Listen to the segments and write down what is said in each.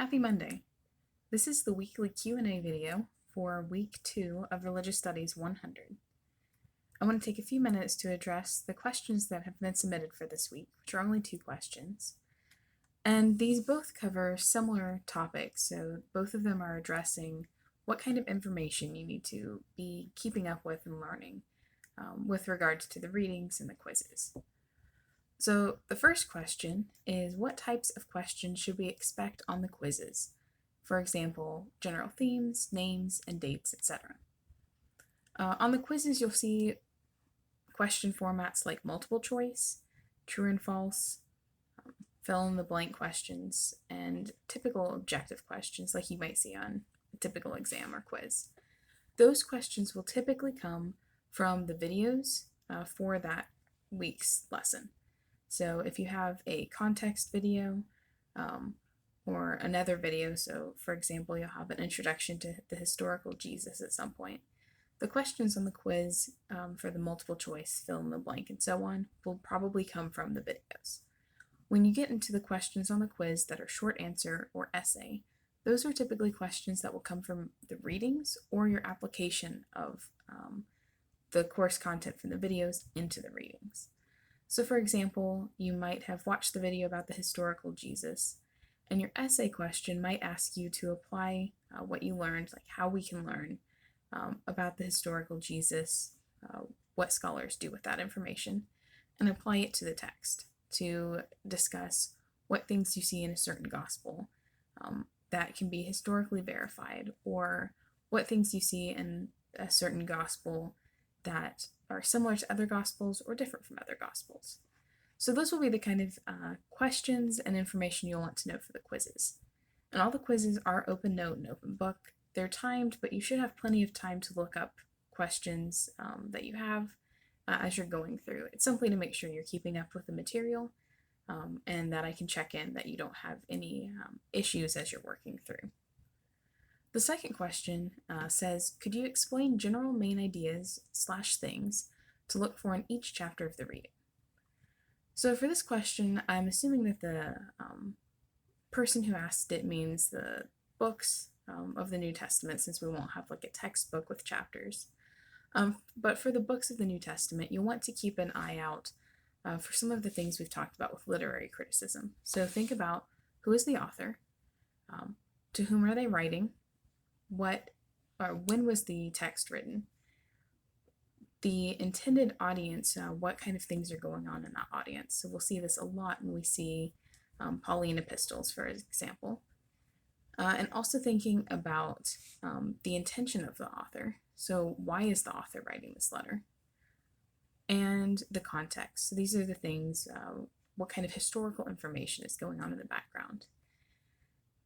Happy Monday. This is the weekly Q&A video for week 2 of Religious Studies 100. I want to take a few minutes to address the questions that have been submitted for this week, which are only 2 questions. And these both cover similar topics, so both of them are addressing what kind of information you need to be keeping up with and learning with regards to the readings and the quizzes. So the first question is, what types of questions should we expect on the quizzes? For example, general themes, names, and dates, etc. On the quizzes, you'll see question formats like multiple choice, true and false, fill in the blank questions, and typical objective questions like you might see on a typical exam or quiz. Those questions will typically come from the videos for that week's lesson. So if you have a context video or another video, so for example, you'll have an introduction to the historical Jesus at some point, the questions on the quiz for the multiple choice, fill in the blank, and so on will probably come from the videos. When you get into the questions on the quiz that are short answer or essay, those are typically questions that will come from the readings or your application of the course content from the videos into the readings. So for example, you might have watched the video about the historical Jesus, and your essay question might ask you to apply what you learned, like how we can learn about the historical Jesus, what scholars do with that information, and apply it to the text to discuss what things you see in a certain gospel that can be historically verified, or what things you see in a certain gospel that are similar to other gospels or different from other gospels. So those will be the kind of questions and information you'll want to know for the quizzes. And all the quizzes are open note and open book. They're timed, but you should have plenty of time to look up questions that you have as you're going through. It's simply to make sure you're keeping up with the material and that I can check in that you don't have any issues as you're working through. The second question says, could you explain general main ideas / things to look for in each chapter of the reading? So for this question, I'm assuming that the person who asked it means the books of the New Testament, since we won't have like a textbook with chapters. But for the books of the New Testament, you'll want to keep an eye out for some of the things we've talked about with literary criticism. So think about, who is the author? To whom are they writing? When was the text written? The intended audience, what kind of things are going on in that audience. So we'll see this a lot when we see Pauline epistles, for example. And also thinking about the intention of the author. So why is the author writing this letter? And the context. So these are the things, what kind of historical information is going on in the background.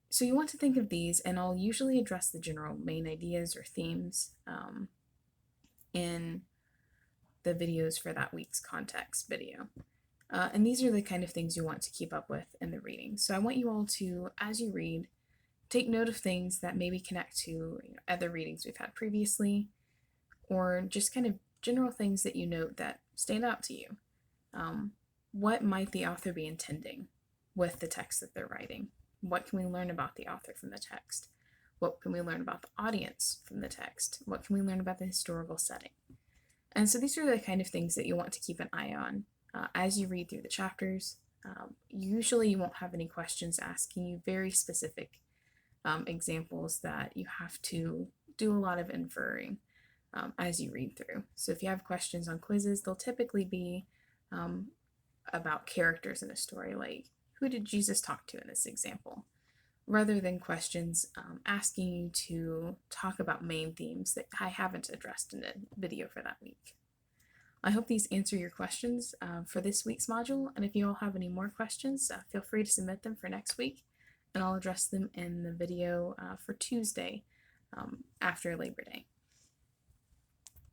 So you want to think of these, and I'll usually address the general main ideas or themes in the videos for that week's context video. And these are the kind of things you want to keep up with in the reading. So I want you all to, as you read, take note of things that maybe connect to other readings we've had previously, or just kind of general things that you note that stand out to you. What might the author be intending with the text that they're writing? What can we learn about the author from the text? What can we learn about the audience from the text? What can we learn about the historical setting? And so these are the kind of things that you want to keep an eye on as you read through the chapters. Usually you won't have any questions asking you very specific examples that you have to do a lot of inferring as you read through. So if you have questions on quizzes, they'll typically be about characters in a story, like who did Jesus talk to in this example, rather than questions asking you to talk about main themes that I haven't addressed in a video for that week. I hope these answer your questions for this week's module, and if you all have any more questions, feel free to submit them for next week, and I'll address them in the video for Tuesday after Labor Day.